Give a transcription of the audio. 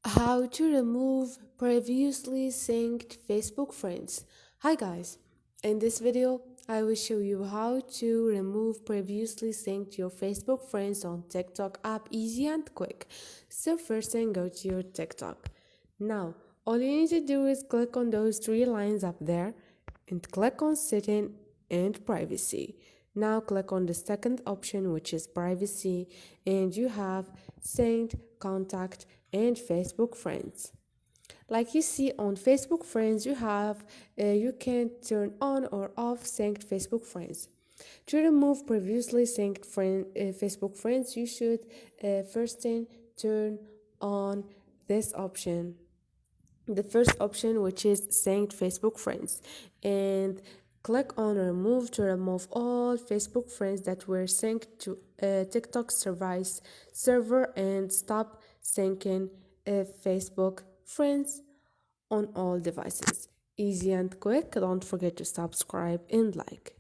How to remove previously synced Facebook friends. Hi guys, in this video I will show you how to remove previously synced your Facebook friends on TikTok app easy and quick. So first thing, go to your TikTok. Now all you need to do is click on those three lines up there and click on setting and privacy. Now click on the second option, which is privacy, and you have synced, contact, and Facebook friends. Like you see on Facebook friends, you can turn on or off synced Facebook friends. To remove previously synced Facebook friends, you should first thing turn on this option, the first option, which is synced Facebook friends, and click on remove to remove all Facebook friends that were synced to TikTok service server and stop syncing Facebook friends on all devices. Easy and quick. Don't forget to subscribe and like.